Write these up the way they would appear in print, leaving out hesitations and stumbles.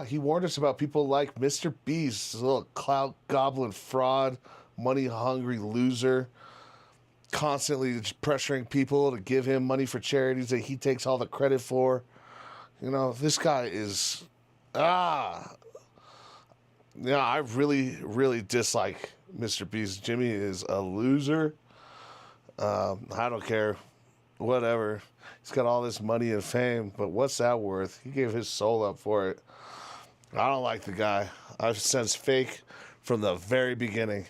He warned us about people like Mr. Beast, this little clout goblin fraud, money-hungry loser, constantly just pressuring people to give him money for charities that he takes all the credit for. You know, this guy is... Yeah, I really, really dislike Mr. Beast. Jimmy is a loser. I don't care. Whatever. He's got all this money and fame, but what's that worth? He gave his soul up for it. I don't like the guy. I've sensed fake from the very beginning.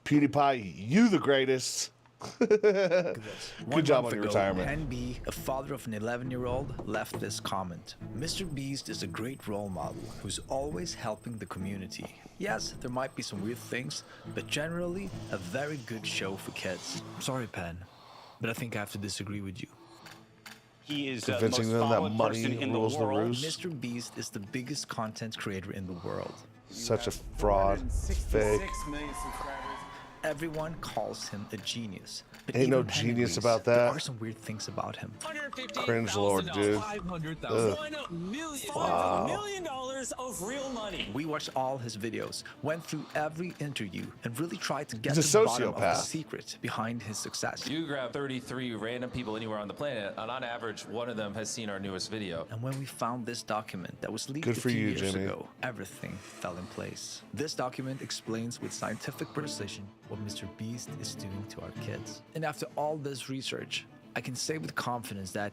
PewDiePie, you the greatest. Good job on your retirement. Pen B, a father of an 11-year-old, left this comment. Mr. Beast is a great role model who's always helping the community. Yes, there might be some weird things, but generally a very good show for kids. Sorry, Pen, but I think I have to disagree with you. He is convincing them that money rules the roost. Mr. Beast is the biggest content creator in the world. Such a fraud, fake. 6 million subscribers. Everyone calls him a genius. But Ain't no even Penn genius agrees, about that. There are some weird things about him. Cringe lord, dude. $1 million of real money. We watched all his videos, went through every interview, and really tried to get He's to a the bottom of the sociopath. secret behind his success. You grab 33 random people anywhere on the planet, and on average, one of them has seen our newest video. And when we found this document that was leaked Good a for few you, years Jimmy. ago, everything fell in place. This document explains with scientific precision what Mr. Beast is doing to our kids. And after all this research, I can say with confidence that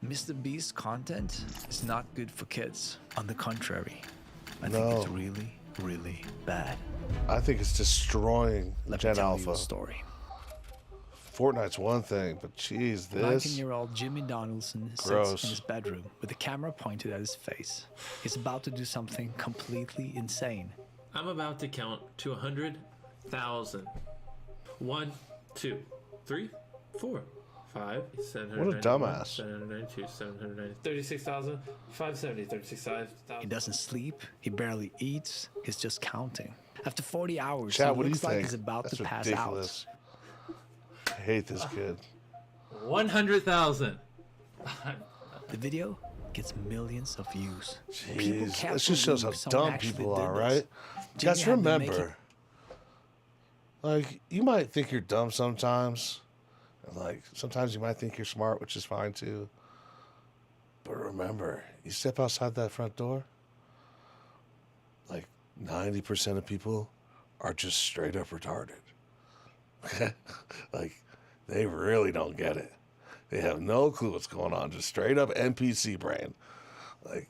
Mr. Beast's content is not good for kids. On the contrary, I think it's really, really bad. I think it's destroying Let me Gen tell you Alpha. a story. Fortnite's one thing, but geez, this... 19-year-old Jimmy Donaldson sits Gross. in his bedroom with the camera pointed at his face. He's about to do something completely insane. I'm about to count to 100,000. 1, 2, 3, 4, 5, 700. What a dumbass. 792, 790, 36,000, 570, 36,000. He doesn't sleep, he barely eats, he's just counting. After 40 hours, Chad, he what do you looks like think? he's about That's to pass ridiculous. I hate this kid. 100,000. The video gets millions of views. People Jeez, can't this just shows how believe someone dumb actually people did are, this. right? Jimmy Guys, had to make remember, like, you might think you're dumb sometimes. And, like, sometimes you might think you're smart, which is fine, too. But remember, you step outside that front door, like, 90% of people are just straight up retarded. Like, they really don't get it. They have no clue what's going on. Just straight up NPC brain. Like,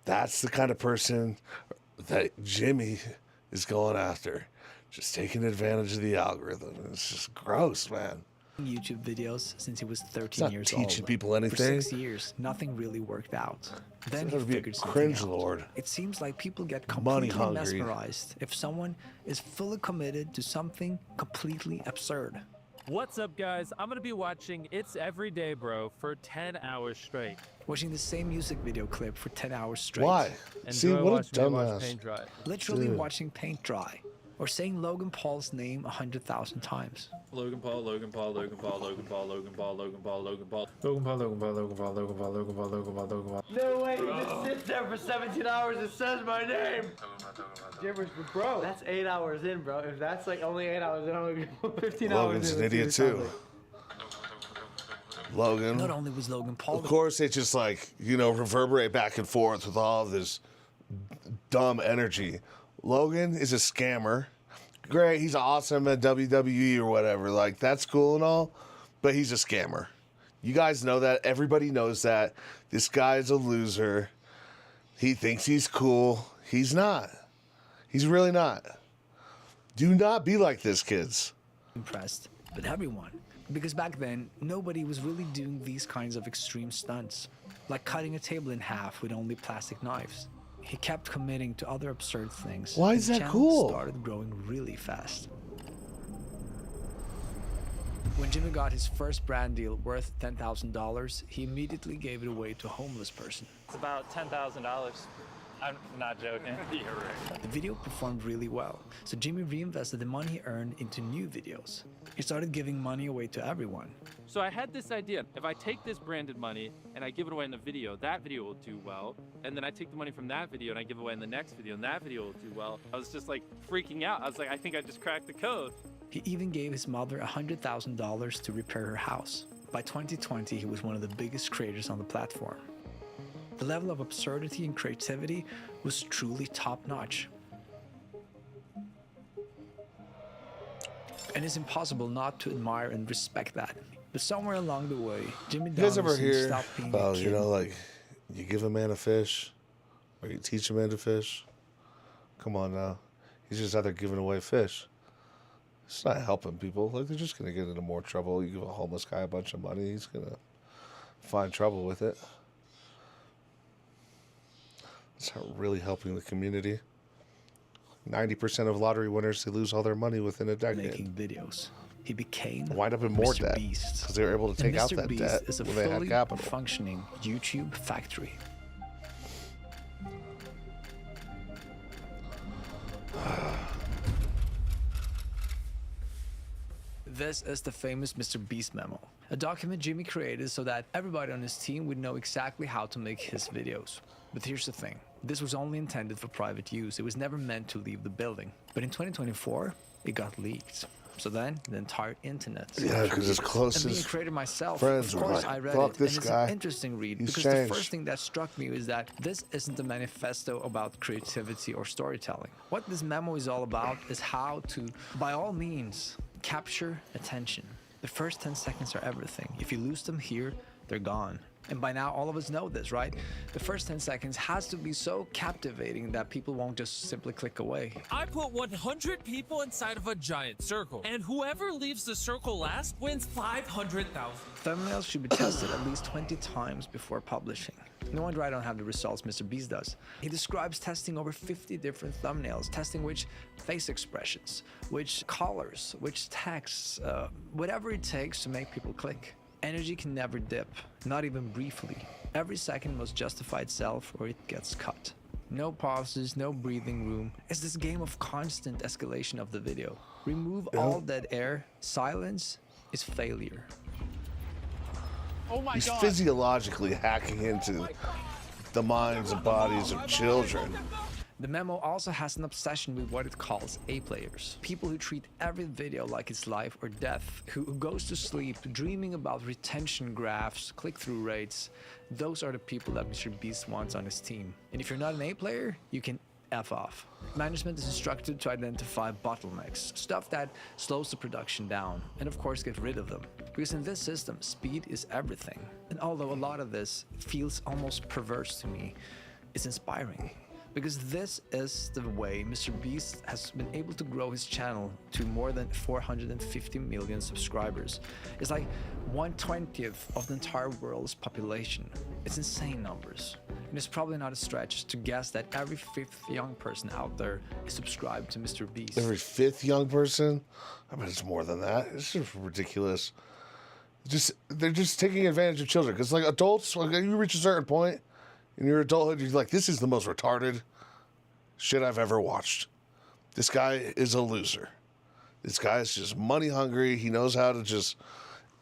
that's the kind of person that Jimmy is going after. Just taking advantage of the algorithm. It's just gross, man. YouTube videos since he was 13 It's not years old. teaching people For anything. 6 years, nothing really worked out. Then he Gotta be a figured something cringe out. lord. It seems like people get Money completely hungry. mesmerized if someone is fully committed to something completely absurd. What's up, guys? I'm gonna be watching It's Every Day, Bro for 10 hours straight. Watching the same music video clip for 10 hours straight. Why? See, Enjoy what a watching me watch paint dumbass. dry. Literally Dude. watching paint dry. Or saying Logan Paul's name 100,000 times. Logan Paul, Logan Paul, Logan Paul, Logan Paul, Logan Paul, Logan Paul, Logan Paul, Logan Paul, Logan Paul, Logan Paul, Logan Paul, Logan Paul, Logan Paul, Logan Paul. No way, he just sits there for 17 hours and says my name. Gibberish, but bro, that's 8 hours in, bro. If that's like only 8 hours, then I'm gonna go 15 Logan's hours an in. idiot, too. Logan. Not only was Logan Paul Of course, they just, like, you know, reverberate back and forth with all of this dumb energy. Logan is a scammer. Great, he's awesome at WWE or whatever. Like, that's cool and all, but he's a scammer. You guys know that. Everybody knows that. This guy's a loser. He thinks he's cool. He's not. He's really not. Do not be like this, kids. impressed with everyone. Because back then, nobody was really doing these kinds of extreme stunts, like cutting a table in half with only plastic knives. He kept committing to other absurd things. Why and is the that channel cool? Started growing really fast. When Jimmy got his first brand deal worth $10,000, he immediately gave it away to a homeless person. It's about $10,000. I'm not joking. The video performed really well, so Jimmy reinvested the money he earned into new videos. He started giving money away to everyone. So I had this idea. If I take this branded money and I give it away in a video, that video will do well. And then I take the money from that video and I give away in the next video, and that video will do well. I was just like freaking out. I was like, I think I just cracked the code. He even gave his mother $100,000 to repair her house. By 2020, he was one of the biggest creators on the platform. The level of absurdity and creativity was truly top-notch. And it's impossible not to admire and respect that. But somewhere along the way, Jimmy You guys ever Donaldson hear stopped being a about, kid. you know, like, you give a man a fish, or you teach a man to fish? Come on now. He's just out there giving away fish. It's not helping people. Like, they're just going to get into more trouble. You give a homeless guy a bunch of money, he's going to find trouble with it. It's not really helping the community. 90% of lottery winners, they lose all their money within a decade. Making videos. He became Wind up in more Mr. debt Beast. because they were able to take And out Mr. that Beast debt is a when they had fully capital. functioning YouTube factory. This is the famous Mr. Beast memo, a document Jimmy created so that everybody on his team would know exactly how to make his videos. But here's the thing, this was only intended for private use. It was never meant to leave the building. But in 2024, it got leaked. So then, the entire internet. Yeah, because his And being a closest creator myself, friends of were course like, I read "Fuck it, this and it's guy. an interesting read He's because changed." the first thing that struck me is that this isn't a manifesto about creativity or storytelling. What this memo is all about is how to, by all means, capture attention. The first 10 seconds are everything. If you lose them here, they're gone. And by now, all of us know this, right? The first 10 seconds has to be so captivating that people won't just simply click away. I put 100 people inside of a giant circle, and whoever leaves the circle last wins 500,000. Thumbnails should be tested at least 20 times before publishing. No wonder I don't have the results Mr. Beast does. He describes testing over 50 different thumbnails, testing which face expressions, which colors, which texts, whatever it takes to make people click. Energy can never dip, not even briefly. Every second must justify itself or it gets cut. No pauses, no breathing room. It's this game of constant escalation of the video. Remove all dead air, silence is failure. Oh my He's god. physiologically hacking into the minds and bodies of children. The memo also has an obsession with what it calls A-players. People who treat every video like it's life or death, who goes to sleep dreaming about retention graphs, click-through rates. Those are the people that Mr. Beast wants on his team. And if you're not an A-player, you can F off. Management is instructed to identify bottlenecks, stuff that slows the production down, and of course get rid of them. Because in this system, speed is everything. And although a lot of this feels almost perverse to me, it's inspiring. Because this is the way Mr. Beast has been able to grow his channel to more than 450 million subscribers. It's like 1/20th of the entire world's population. It's insane numbers. And it's probably not a stretch to guess that every 5th young person out there is subscribed to Mr. Beast. Every 5th young person? I bet it's more than that. It's just ridiculous. They're just taking advantage of children. Because like adults, like, you reach a certain point in your adulthood, you're like, this is the most retarded shit I've ever watched. This guy is a loser. This guy is just money hungry. He knows how to just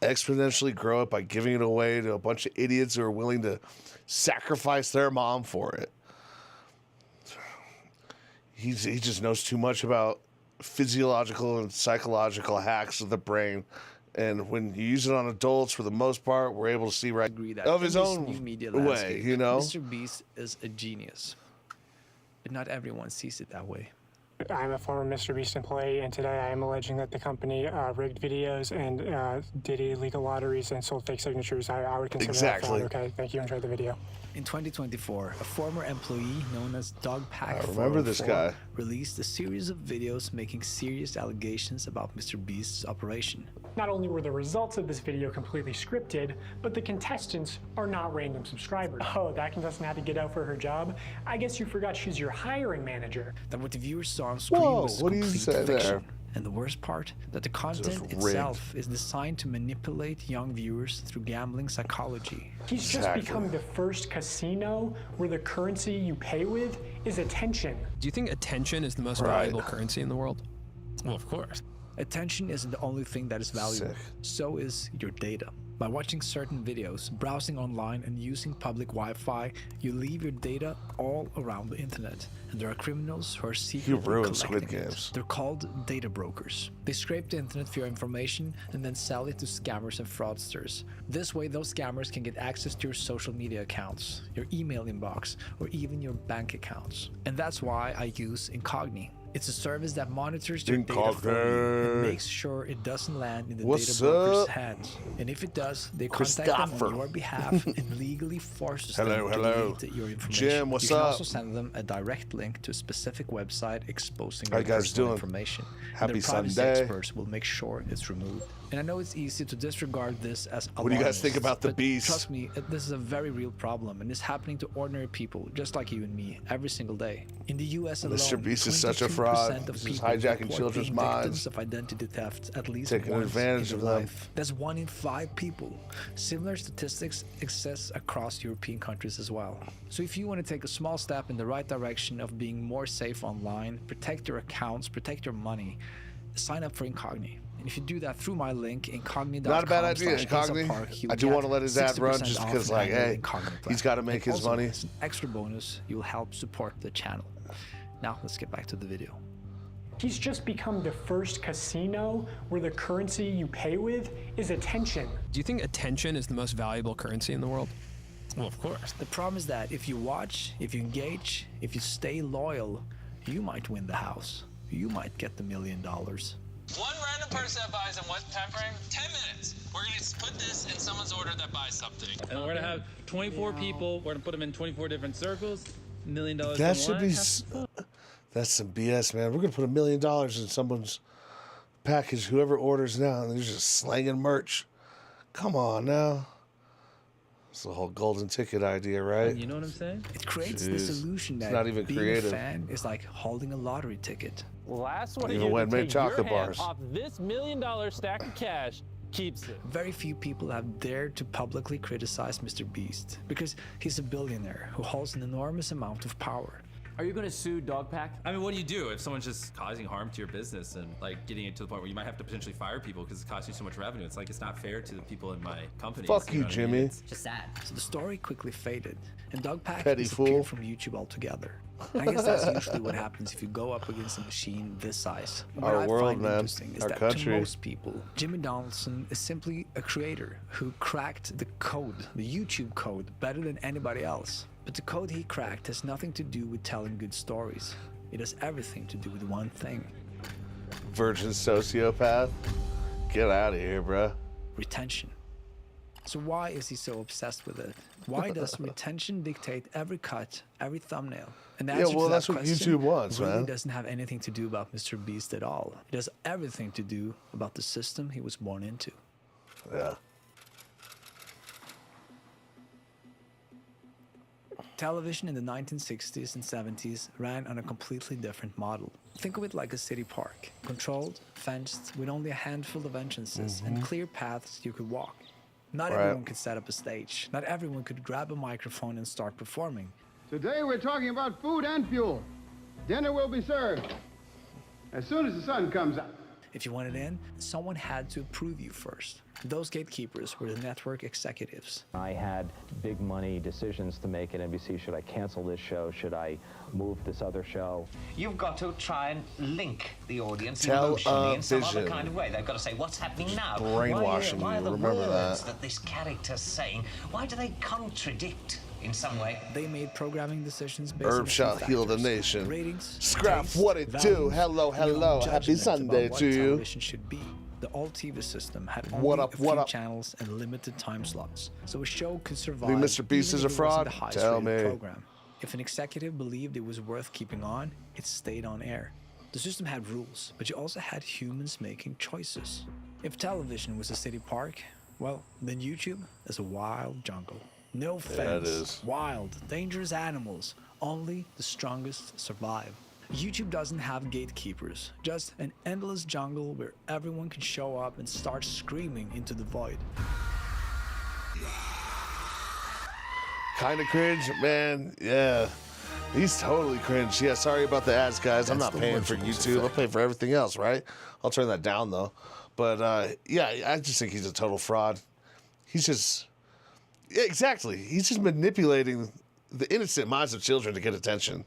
exponentially grow it by giving it away to a bunch of idiots who are willing to sacrifice their mom for it. He just knows too much about physiological and psychological hacks of the brain. And when you use it on adults, for the most part, we're able to see right Agree that of in his this own new media way, landscape, you know? Mr. Beast is a genius. But not everyone sees it that way. I'm a former Mr. Beast employee, and today I am alleging that the company rigged videos and did illegal lotteries and sold fake signatures. I would consider Exactly. that fraud. Okay, thank you. Enjoy the video. In 2024, a former employee known as Dogpack I remember this 404 guy. released a series of videos making serious allegations about Mr. Beast's operation. Not only were the results of this video completely scripted, but the contestants are not random subscribers. Oh, that contestant had to get out for her job? I guess you forgot she's your hiring manager. That what the viewers saw on screen Whoa, was what do you complete say there? fiction. And the worst part, that the content rigged. itself is designed to manipulate young viewers through gambling psychology. He's just become the first casino where the currency you pay with is attention. Do you think attention is the most valuable currency in the world? Well, of course. Attention isn't the only thing that is valuable. Sick. So is your data. By watching certain videos, browsing online, and using public Wi-Fi, you leave your data all around the internet. And there are criminals who are secretly ruined collecting Squid it. Games. They're called data brokers. They scrape the internet for your information and then sell it to scammers and fraudsters. This way, those scammers can get access to your social media accounts, your email inbox, or even your bank accounts. And that's why I use Incogni. It's a service that monitors your data for you and makes sure it doesn't land in the data broker's hands. And if it does, they contact them on your behalf and legally forces them to delete your information. Jim, what's you can up? also send them a direct link to a specific website exposing How your you guys personal doing? information. Happy and their privacy Sunday. experts will make sure it's removed. And I know it's easy to disregard this as What do you guys think alarmist, about the but beast? Trust me, this is a very real problem, and it's happening to ordinary people just like you and me every single day. In the U.S. alone, Mr. Beast is such a fraud. 22% of He's just people hijacking report children's being minds. victims of identity theft at least Taking once advantage in of their them. life. That's 1 in 5 people. Similar statistics exist across European countries as well. So if you want to take a small step in the right direction of being more safe online, protect your accounts, protect your money, sign up for Incogni. And if you do that through my link, incogni.com. Not a bad idea, /Asa Incogni. Park, you I do get want to let his ad run 60% just off because, an like, annual hey, Incogni he's plan. got to make And his also, money. as an extra bonus, you'll help support the channel. Now, let's get back to the video. He's just become the first casino where the currency you pay with is attention. Do you think attention is the most valuable currency in the world? Well, of course. The problem is that if you watch, if you engage, if you stay loyal, you might win the house. You might get the $1 million. One random person that buys in what time frame? 10 minutes. We're going to put this in someone's order that buys something. And we're going to have 24 people. We're going to put them in 24 different circles. $1 million. That should be. That's some BS, man. We're gonna put $1 million in someone's package. Whoever orders now, and they're just slanging merch. Come on now. It's the whole golden ticket idea, right? You know what I'm saying? It creates this illusion that not even being creative. a fan is like holding a lottery ticket. Last one Even of you when to made take your chocolate hand bars. off this $1 million stack of cash keeps it. Very few people have dared to publicly criticize Mr. Beast because he's a billionaire who holds an enormous amount of power. Are you going to sue Dogpack? I mean, what do you do if someone's just causing harm to your business and like getting it to the point where you might have to potentially fire people because it's costing you so much revenue? It's like it's not fair to the people in my company. Fuck you, Jimmy. It's just sad. So the story quickly faded, and Dogpack Petty disappeared fool. from YouTube altogether. I guess that's usually what happens if you go up against a machine this size. What Our I world, find man. interesting is Our that country. to most people, Jimmy Donaldson is simply a creator who cracked the code, the YouTube code, better than anybody else. But the code he cracked has nothing to do with telling good stories. It has everything to do with one thing: Virgin sociopath. Get out of here, bruh. retention. So why is he so obsessed with it? Why does retention dictate every cut, every thumbnail? And the Yeah, answer to well, that that's what question YouTube wants, really man. doesn't have anything to do about Mr. Beast at all. It has everything to do about the system he was born into. Yeah. Television in the 1960s and 70s ran on a completely different model. Think of it like a city park, controlled, fenced, with only a handful of entrances and clear paths you could walk. Not everyone could set up a stage. Not everyone could grab a microphone and start performing. Today we're talking about food and fuel. Dinner will be served as soon as the sun comes up. If you wanted in, someone had to approve you first. Those gatekeepers were the network executives. I had big money decisions to make at NBC. Should I cancel this show? Should I move this other show? You've got to try and link the audience Tell emotionally a in some other vision. kind of way. They've got to say, what's happening now? Brainwashing why are you, the remember words that. this character's saying, why do they contradict in some way? They made programming decisions based Herb on shall two heal the factors: nation. ratings, Scrap, taste, what it do? values, Hello, and your own hello. Happy judgment Sunday about what to you. television should be. The old TV system had only What up, a few what up? channels and limited time slots, so a show could survive. Think Mr. Beast even is a if it wasn't fraud? the highest Tell rated me. program. If an executive believed it was worth keeping on, it stayed on air. The system had rules, but you also had humans making choices. If television was a city park, well, then YouTube is a wild jungle. No fence, it is. wild, dangerous animals. Only the strongest survive. YouTube doesn't have gatekeepers, just an endless jungle where everyone can show up and start screaming into the void. Kind of cringe, man. Yeah. He's totally cringe. Yeah, sorry about the ads, guys. I'm not paying for YouTube. I'll pay for everything else, right? I'll turn that down, though. But, yeah, I just think he's a total fraud. He's just... Yeah, exactly. He's just manipulating the innocent minds of children to get attention.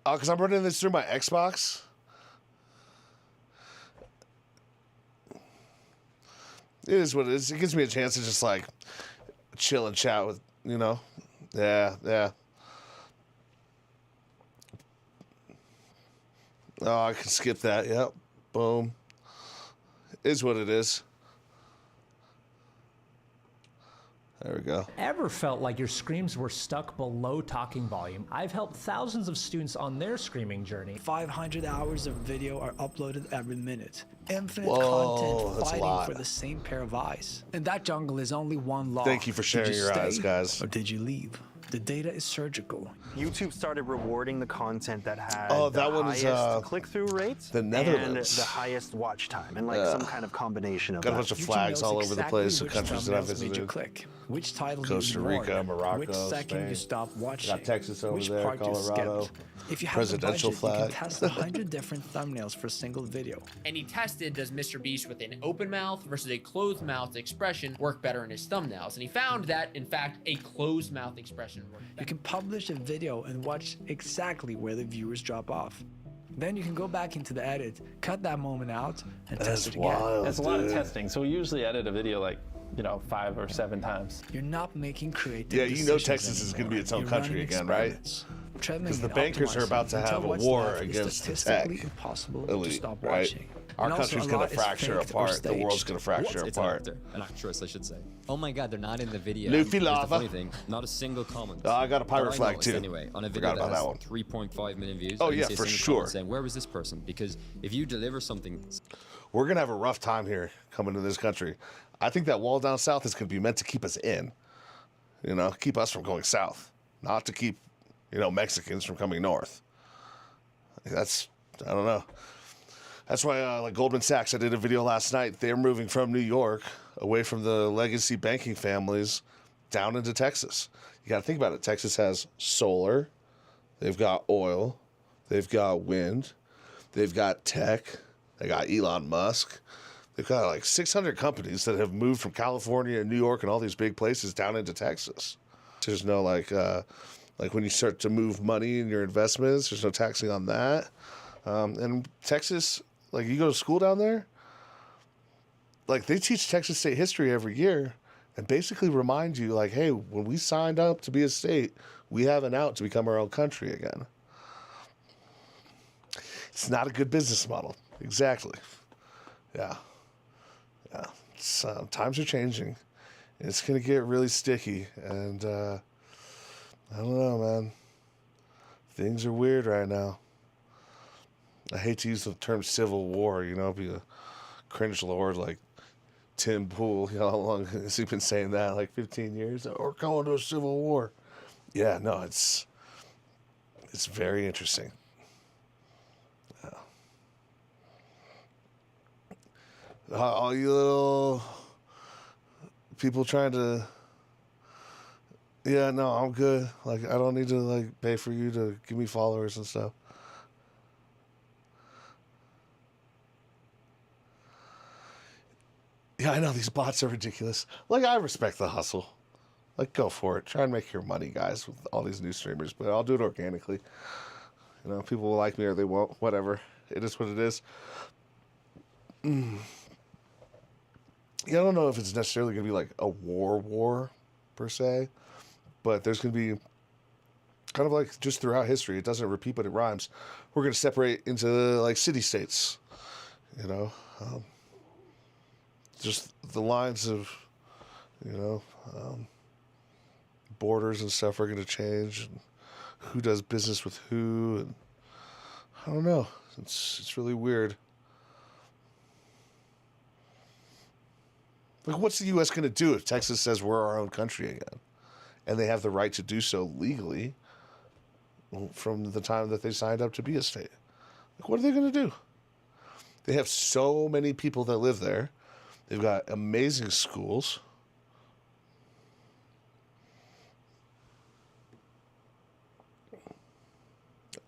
Oh, because I'm running this through my Xbox. It is what it is. It gives me a chance to just, like, chill and chat with, you know? Yeah, yeah. Oh, I can skip that. Yep. Boom. Is what it is. There we go. Ever felt like your screams were stuck below talking volume? I've helped thousands of students on their screaming journey. 500 hours of video are uploaded every minute. Infinite Whoa, content that's a fighting lot. for the same pair of eyes. And that jungle is only one law. Thank you for sharing Did you your stay, eyes, guys. Or did you leave? The data is surgical. YouTube started rewarding the content that had Oh, the that one is, highest click-through rates the Netherlands. and the highest watch time, and like some kind of combination of Got a that. bunch of flags all over the place of countries that I Made you visited. click. Which title Costa you ignored, Rica, Morocco, which second Spain. you stopped watching, Got Texas over which there, part you Colorado. skipped. If you have Presidential the budget, flag. you can test 100 different thumbnails for a single video. And he tested, does Mr. Beast with an open mouth versus a closed mouth expression work better in his thumbnails? And he found that, in fact, a closed mouth expression worked better. You can publish a video and watch exactly where the viewers drop off. Then you can go back into the edit, cut that moment out, and test it again. That's a lot of testing. So we usually edit a video like, 5 or 7 times. You're not making creative Yeah, you know decisions Texas is going to be its own You're country running again, right? experiments. Treading Because the and bankers are optimizing about to until have a what's war left is against the tech statistically impossible to elite, stop right? watching. Our And also, country's a going lot to is fracture faked or apart. The world's staged. going to fracture It's apart. an actress, I should say. Oh my god, they're not in the video. Luffy Here's the lava. funny thing, not a single comment. Oh, I got a pirate That I flag, noticed too. Anyway, on a Forgot video about that has that one. 3.5 million views. Oh, I didn't yeah, see a for single sure. comment saying, where was this person? Because if you deliver something... We're going to have a rough time here coming to this country. I think that wall down south is going to be meant to keep us in. Keep us from going south. Not to keep, Mexicans from coming north. I don't know. That's why, like Goldman Sachs, I did a video last night. They're moving from New York, away from the legacy banking families, down into Texas. You got to think about it. Texas has solar. They've got oil. They've got wind. They've got tech. They got Elon Musk. They've got like 600 companies that have moved from California and New York and all these big places down into Texas. There's no like when you start to move money in your investments, there's no taxing on that. And Texas, like you go to school down there, like they teach Texas state history every year and basically remind you like, hey, when we signed up to be a state, we have an out to become our own country again. It's not a good business model. Exactly. Yeah. Yeah. Times are changing. It's going to get really sticky. And I don't know, man. Things are weird right now. I hate to use the term civil war, be a cringe lord like Tim Pool. How long has he been saying that? Like 15 years? We're going to a civil war. Yeah, no, it's very interesting. All you little people trying to, yeah, no, I'm good. Like, I don't need to, like, pay for you to give me followers and stuff. Yeah, I know these bots are ridiculous. Like, I respect the hustle. Like, go for it. Try and make your money, guys, with all these new streamers. But I'll do it organically. People will like me or they won't. Whatever. It is what it is. Yeah, I don't know if it's necessarily going to be like a war per se, but there's going to be kind of like just throughout history. It doesn't repeat, but it rhymes. We're going to separate into like city-states, just the lines of, borders and stuff are going to change, and who does business with who, and I don't know. It's really weird. Like, what's the U.S. going to do if Texas says we're our own country again? and they have the right to do so legally from the time that they signed up to be a state. Like, what are they going to do? They have so many people that live there. They've got amazing schools.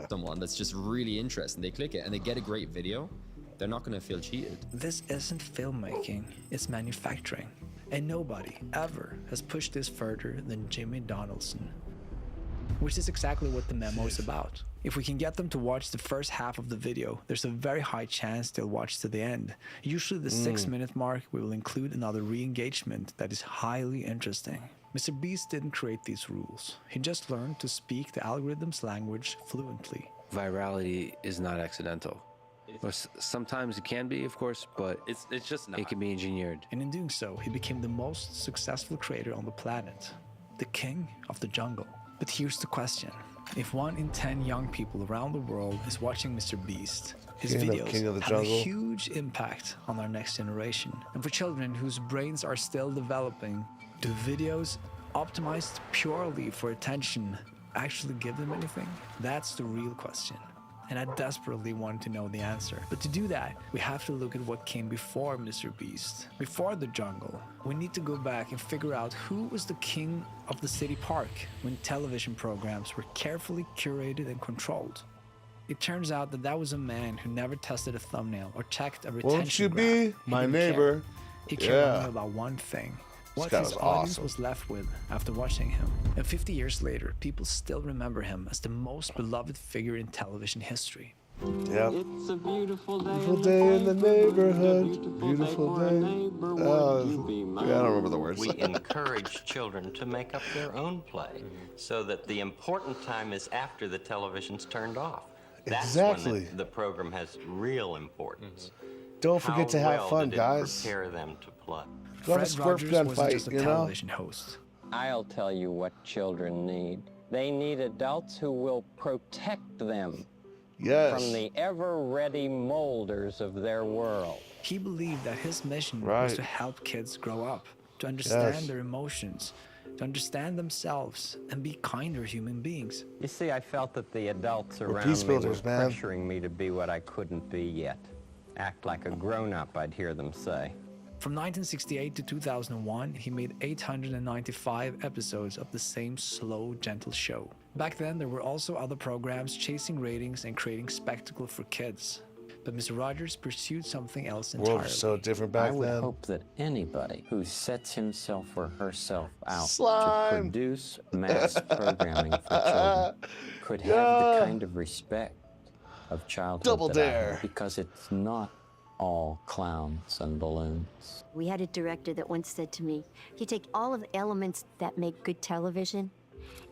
Someone that's just really interesting, they click it and they get a great video, they're not going to feel cheated. This isn't filmmaking, it's manufacturing. And nobody ever has pushed this further than Jimmy Donaldson. Which is exactly what the memo is about. If we can get them to watch the first half of the video, there's a very high chance they'll watch to the end. Usually the 6-minute mark, we will include another re-engagement that is highly interesting. Mr. Beast didn't create these rules. He just learned to speak the algorithm's language fluently. Virality is not accidental. Well, sometimes it can be, of course, but it's just not. It can be engineered. And in doing so, he became the most successful creator on the planet, the king of the jungle. But here's the question. If 1 in 10 young people around the world is watching Mr. Beast, his videos have a huge impact on our next generation. And for children whose brains are still developing, do videos optimized purely for attention actually give them anything? That's the real question. And I desperately want to know the answer. But to do that, we have to look at what came before Mr. Beast, before the jungle. We need to go back and figure out who was the king of the city park when television programs were carefully curated and controlled. It turns out that that was a man who never tested a thumbnail or checked a retention Won't you graph. be my neighbor? He cared only about one thing. What guy his was audience awesome. was left with after watching him. And 50 years later, people still remember him as the most beloved figure in television history. Yep. It's a beautiful day, Beautiful day in the neighborhood. Beautiful day. I don't remember the words. We encourage children to make up their own play so that the important time is after the television's turned off. That's Exactly. when the program has real importance. Don't forget to have How fun, well did it guys. prepare them to play? Go have a Fred Squirt Rogers gun wasn't fight, just a you know? television host. I'll tell you what children need. They need adults who will protect them Yes. from the ever-ready molders of their world. He believed that his mission was Right. to help kids grow up, to understand Yes. their emotions, to understand themselves, and be kinder human beings. You see, I felt that the adults We're around peace me builders, were man. pressuring me to be what I couldn't be yet. Act like a grown-up, I'd hear them say. From 1968 to 2001, he made 895 episodes of the same slow, gentle show. Back then, there were also other programs chasing ratings and creating spectacle for kids. But Mr. Rogers pursued something else The world entirely. was so different back I would then. hope that anybody who sets himself or herself out Slime. to produce mass programming for children could have the kind of respect of childhood Double that I dare. have, because it's not all clowns and balloons. We had a director that once said to me, you take all of the elements that make good television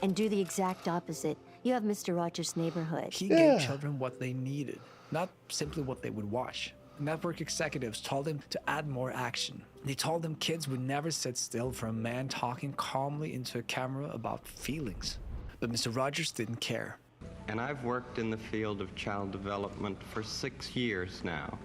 and do the exact opposite. You have Mr. Rogers' Neighborhood. He gave children what they needed, not simply what they would watch. Network executives told him to add more action. They told them kids would never sit still for a man talking calmly into a camera about feelings. But Mr. Rogers didn't care. And I've worked in the field of child development for 6 years now,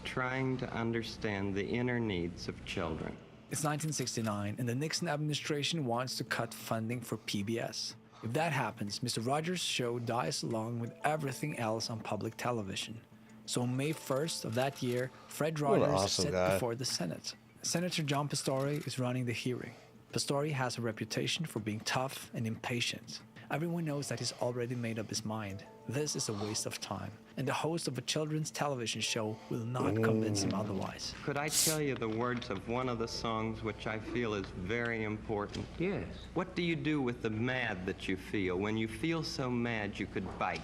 trying to understand the inner needs of children. It's 1969, and the Nixon administration wants to cut funding for PBS. If that happens, Mr. Rogers' show dies along with everything else on public television. So on May 1st of that year, Fred What an Rogers awesome sat guy. before the Senate. Senator John Pastore is running the hearing. Pastore has a reputation for being tough and impatient. Everyone knows that he's already made up his mind. This is a waste of time, and the host of a children's television show will not convince him otherwise. Could I tell you the words of one of the songs which I feel is very important? Yes. What do you do with the mad that you feel when you feel so mad you could bite?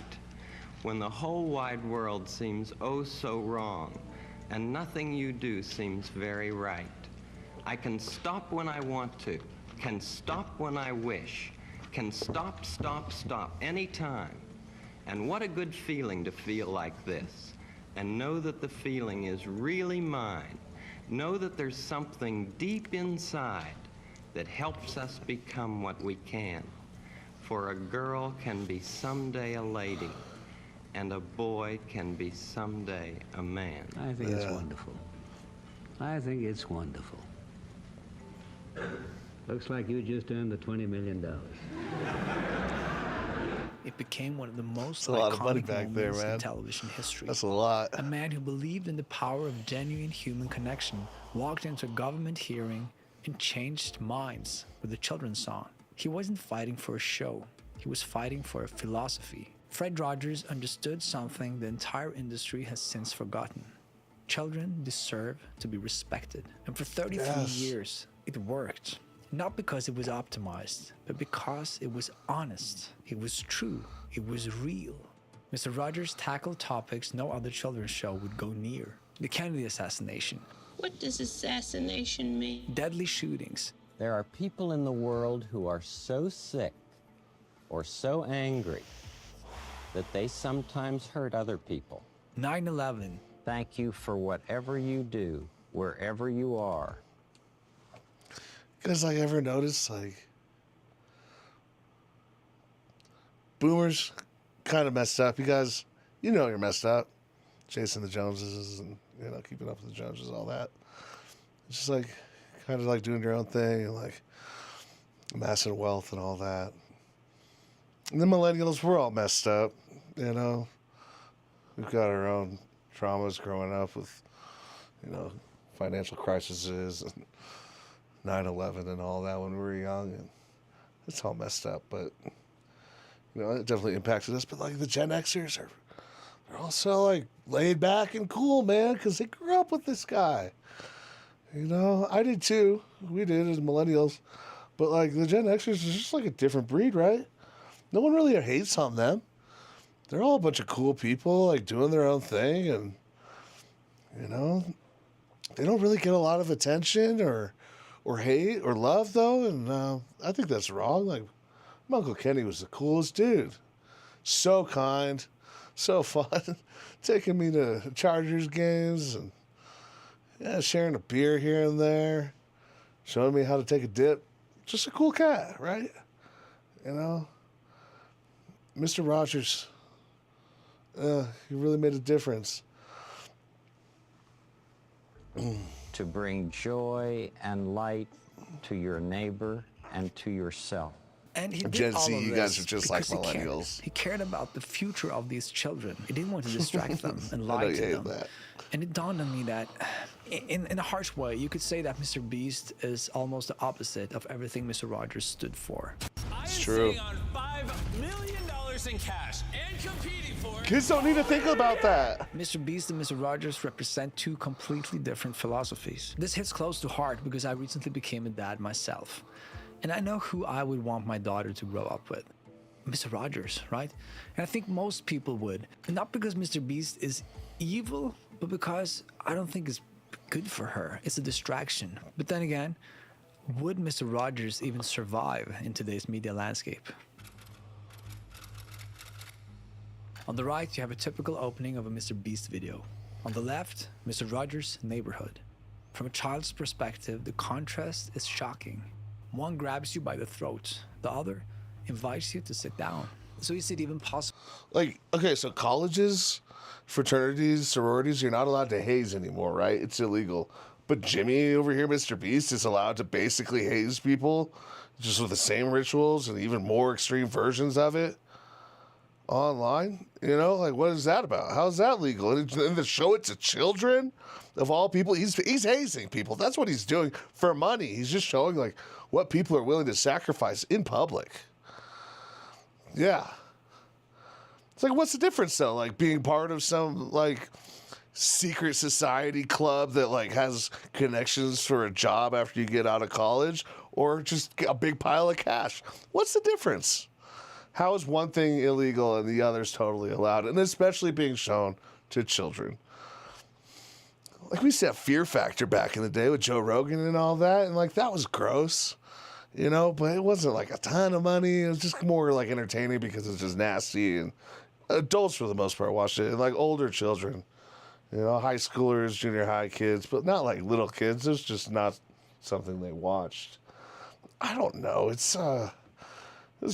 When the whole wide world seems oh so wrong, and nothing you do seems very right. I can stop when I want to, can stop when I wish, can stop anytime. And what a good feeling to feel like this, and know that the feeling is really mine. Know that there's something deep inside that helps us become what we can. For a girl can be someday a lady, and a boy can be someday a man. I think it's wonderful. I think it's wonderful. Looks like you just earned the $20 million. It became one of the most That's a lot of money iconic back there, moments man. in television history. That's a lot. A man who believed in the power of genuine human connection walked into a government hearing and changed minds with a children's song. He wasn't fighting for a show. He was fighting for a philosophy. Fred Rogers understood something the entire industry has since forgotten. Children deserve to be respected. And for 33 years, it worked. Not because it was optimized, but because it was honest, it was true, it was real. Mr. Rogers tackled topics no other children's show would go near. The Kennedy assassination. What does assassination mean? Deadly shootings. There are people in the world who are so sick or so angry that they sometimes hurt other people. 9/11. Thank you for whatever you do, wherever you are. You guys like ever notice like boomers kind of messed up? You guys, you know you're messed up. Chasing the Joneses and keeping up with the Joneses, all that. It's just like kind of like doing your own thing and like amassing wealth and all that. And the millennials, we're all messed up, We've got our own traumas growing up with, financial crises and 9/11 and all that when we were young, and it's all messed up. But it definitely impacted us. But like the Gen Xers they're also like laid back and cool, man, because they grew up with this guy. I did too. We did as millennials. But like the Gen Xers is just like a different breed, right? No one really hates on them. They're all a bunch of cool people, like doing their own thing, and they don't really get a lot of attention or hate or love though, and I think that's wrong. Like my Uncle Kenny was the coolest dude, so kind, so fun, taking me to Chargers games and sharing a beer here and there, showing me how to take a dip. Just a cool cat, right? Mr. Rogers, he really made a difference. To bring joy and light to your neighbor and to yourself. And he did Gen all Z, of you this guys are just like because millennials. He cared about the future of these children. He didn't want to distract them and I lie know you to hate them. that. And it dawned on me that, in a harsh way, you could say that Mr. Beast is almost the opposite of everything Mr. Rogers stood for. It's true. On $5 million in cash and competing for it. Kids don't need to think about that. Mr. Beast and Mr. Rogers represent two completely different philosophies. This hits close to heart because I recently became a dad myself. And I know who I would want my daughter to grow up with. Mr. Rogers, right? And I think most people would. And not because Mr. Beast is evil, but because I don't think it's good for her. It's a distraction. But then again, would Mr. Rogers even survive in today's media landscape? On the right, you have a typical opening of a Mr. Beast video. On the left, Mr. Rogers' neighborhood. From a child's perspective, the contrast is shocking. One grabs you by the throat, the other invites you to sit down. So is it even possible? Like, okay, so colleges, fraternities, sororities, you're not allowed to haze anymore, right? It's illegal. But Jimmy over here, Mr. Beast, is allowed to basically haze people just with the same rituals and even more extreme versions of it online. Like, what is that about? How is that legal? And to show it to children of all people, he's hazing people. That's what he's doing for money. He's just showing like what people are willing to sacrifice in public. Yeah. It's like, what's the difference though? Like being part of some like secret society club that like has connections for a job after you get out of college, or just a big pile of cash. What's the difference? How is one thing illegal and the other's totally allowed? And especially being shown to children. Like we used to have Fear Factor back in the day with Joe Rogan and all that. And like that was gross, but it wasn't like a ton of money. It was just more like entertaining because it's just nasty. And adults for the most part watched it. And like older children, high schoolers, junior high kids, but not like little kids. It's just not something they watched. I don't know. It's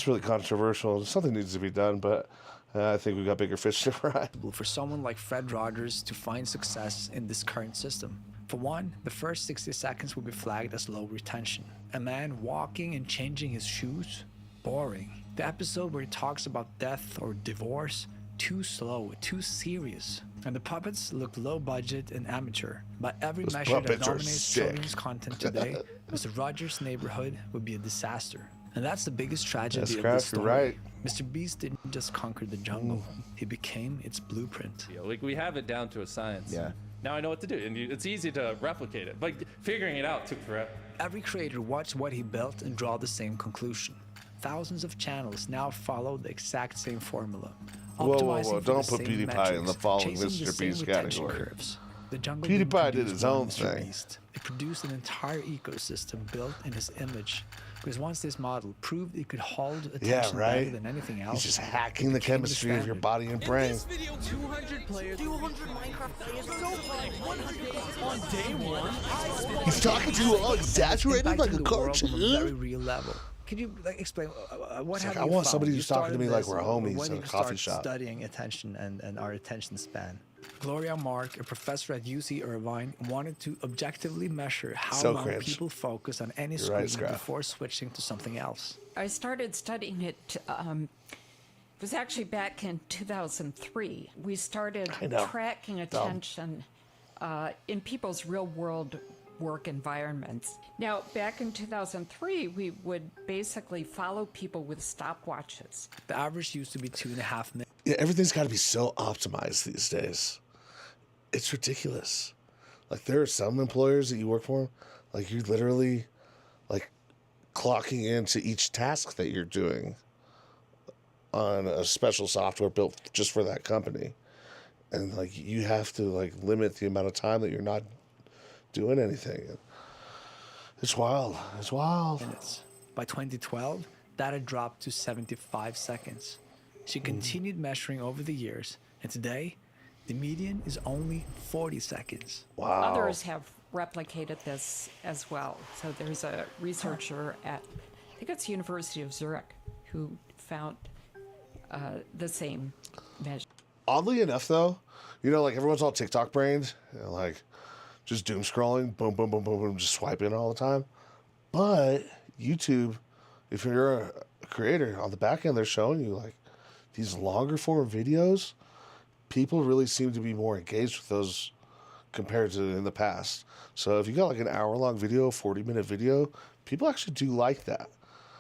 really controversial. Something needs to be done, but I think we've got bigger fish to fry. For someone like Fred Rogers to find success in this current system. For one, the first 60 seconds will be flagged as low retention. A man walking and changing his shoes? Boring. The episode where he talks about death or divorce? Too slow, too serious. And the puppets look low budget and amateur. By every Those measure that puppets are dominates sick. children's content today, Mr. Rogers' Neighborhood would be a disaster. And that's the biggest tragedy That's of correct, the story. you're right. Mr. Beast didn't just conquer the jungle, he became its blueprint. Like, we have it down to a science. Yeah. Now I know what to do, and it's easy to replicate it. Like, figuring it out took forever. Every creator watched what he built and draw the same conclusion. Thousands of channels now follow the exact same formula. Whoa, Optimizing for don't the put same PewDiePie in the metrics, following chasing the Mr. same Beast retention category. curves. The jungle PewDiePie didn't did produce his one own Mr. thing. Beast. It produced an entire ecosystem built in his image. Because once this model proved it could hold attention Yeah, better right? than anything else, He's just hacking the became chemistry of your standard. body and brain. 200 players, 200 Minecraft players, so like 100 on day one. He's talking to you all exaggerated like a Impacting the world on a very cartoon. real level. Could you explain what It's have like, I you want found? somebody You who's talking to started me like this we're homies when in you a coffee start shop. Studying attention and our attention span. Gloria Mark, a professor at UC Irvine, wanted to objectively measure how So long cringe. people focus on any You're screen right, Scrap. before switching to something else. I started studying it, it was actually back in 2003. We started I know. tracking Dumb. attention in people's real world work environments. Now, back in 2003, we would basically follow people with stopwatches. The average used to be 2.5 minutes. Yeah, everything's got to be so optimized these days. It's ridiculous. Like, there are some employers that you work for, like, you're literally, like, clocking into each task that you're doing on a special software built just for that company. And, like, you have to, like, limit the amount of time that you're not doing anything. It's wild. It's wild. Minutes. By 2012, that had dropped to 75 seconds. She continued measuring over the years, and today, the median is only 40 seconds. Wow. Others have replicated this as well. So there's a researcher at, I think it's University of Zurich, who found the same measure. Oddly enough, though, you know, like, everyone's all TikTok brained, you know, like, just doom scrolling, boom, boom, boom, boom, boom, just swiping all the time. But YouTube, if you're a creator, on the back end, they're showing you, like, these longer form videos. People really seem to be more engaged with those compared to in the past. So if you got like an hour-long video, 40-minute video, people actually do like that.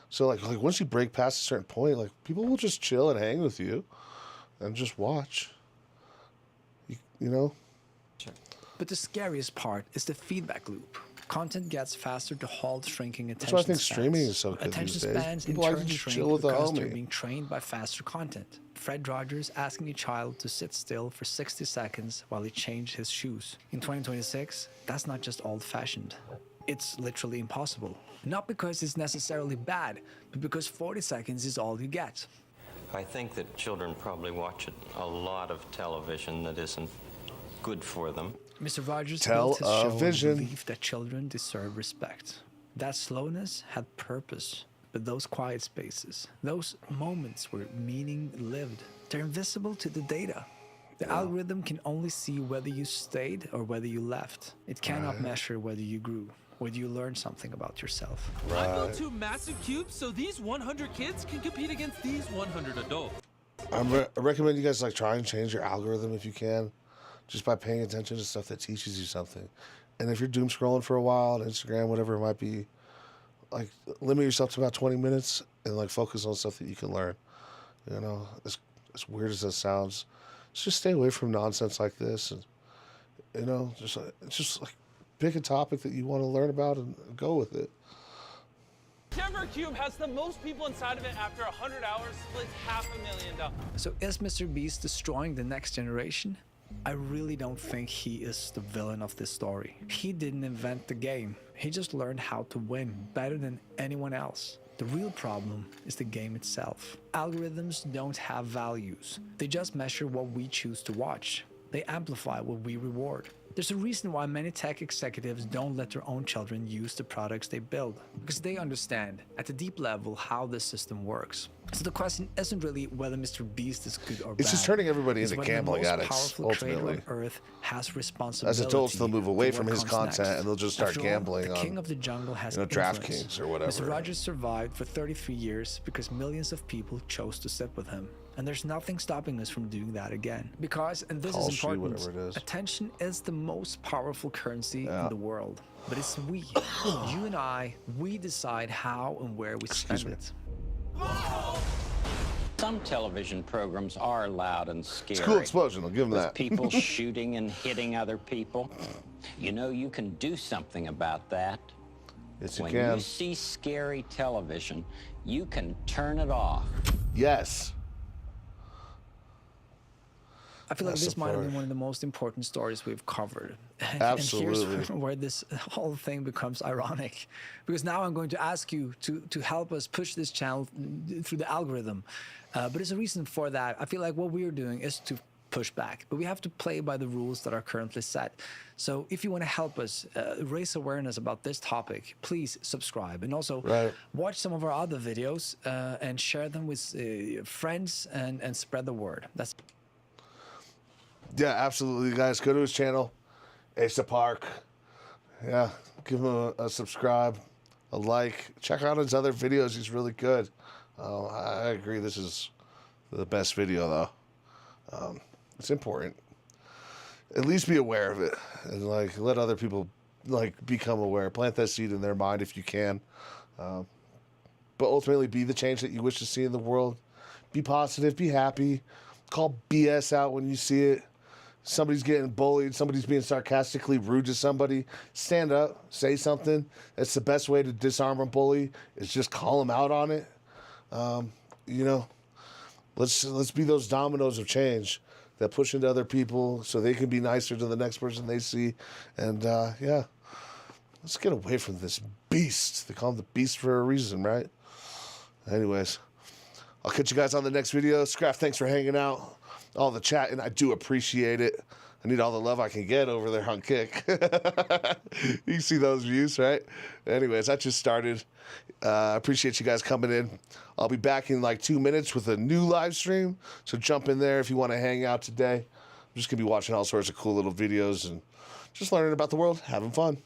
So like once you break past a certain point, like, people will just chill and hang with you and just watch. You know? But the scariest part is the feedback loop. Content gets faster to hold shrinking attention That's why I think spans. streaming is so good Attention these days. spans in People like turn to just shrink chill with a because they're homie. being trained by faster content. Fred Rogers asking a child to sit still for 60 seconds while he changed his shoes. In 2026, that's not just old-fashioned. It's literally impossible. Not because it's necessarily bad, but because 40 seconds is all you get. I think that children probably watch a lot of television that isn't good for them. Mr. Rogers built his show on the Television. belief that children deserve respect. That slowness had purpose, but those quiet spaces, those moments where meaning lived, they're invisible to the data. The algorithm can only see whether you stayed or whether you left. It cannot measure whether you grew, whether you learned something about yourself. I built 2 massive cubes so these 100 kids can compete against these 100 adults. I recommend you guys, like, try and change your algorithm if you can, just by paying attention to stuff that teaches you something. And if you're doom scrolling for a while on Instagram, whatever it might be, like, limit yourself to about 20 minutes and, like, focus on stuff that you can learn. You know, as weird as that sounds, just stay away from nonsense like this, and, you know, just like pick a topic that you want to learn about and go with it. Timber Cube has the most people inside of it after 100 hours, splits $500,000. So is Mr. Beast destroying the next generation? I really don't think he is the villain of this story. He didn't invent the game. He just learned how to win better than anyone else. The real problem is the game itself. Algorithms don't have values. They just measure what we choose to watch. They amplify what we reward. There's a reason why many tech executives don't let their own children use the products they build, because they understand at a deep level how this system works. So the question isn't really whether Mr. Beast is good or bad. It's just turning everybody It's into whether gambling the most addicts, powerful creator ultimately. on Earth has responsibility. As adults, they'll move away for from what his comes content next. and they'll just start After all, gambling the on, King of the Jungle has you know, influence. DraftKings or whatever. Mr. Rogers survived for 33 years because millions of people chose to sit with him. And there's nothing stopping us from doing that again. Because, and this Call is sheet, important, whatever it is. attention is the most powerful currency in the world. But it's we, you and I, we decide how and where we spend it. Some television programs are loud and scary. It's a cool explosion, I'll give them with that. people shooting and hitting other people. You know, you can do something about that. Yes, you when can. you see scary television, you can turn it off. Yes. I feel like Asa this might have been Park. one of the most important stories we've covered. Absolutely. And here's where this whole thing becomes ironic. Because now I'm going to ask you to help us push this channel through the algorithm. But there's a reason for that. I feel like what we're doing is to push back, but we have to play by the rules that are currently set. So if you want to help us raise awareness about this topic, please subscribe, and also watch some of our other videos and share them with friends and spread the word. That's Yeah, absolutely, guys. Go to his channel, Asa Park. Yeah, give him a subscribe, a like. Check out his other videos. He's really good. I agree. This is the best video, though. It's important. At least be aware of it, and like let other people like become aware. Plant that seed in their mind if you can. But ultimately, be the change that you wish to see in the world. Be positive. Be happy. Call BS out when you see it. Somebody's getting bullied, somebody's being sarcastically rude to somebody, stand up, say something. That's the best way to disarm a bully, is just call them out on it. You know, let's be those dominoes of change that push into other people so they can be nicer to the next person they see. And yeah, let's get away from this beast. They call him the beast for a reason, right? Anyways, I'll catch you guys on the next video. Scrap, thanks for hanging out. All the chat, and I do appreciate it. I need all the love I can get over there on Kick. You see those views, right? Anyways, I just started. I appreciate you guys coming in. I'll be back in like 2 minutes with a new live stream, so jump in there if you want to hang out today. I'm just going to be watching all sorts of cool little videos and just learning about the world, having fun.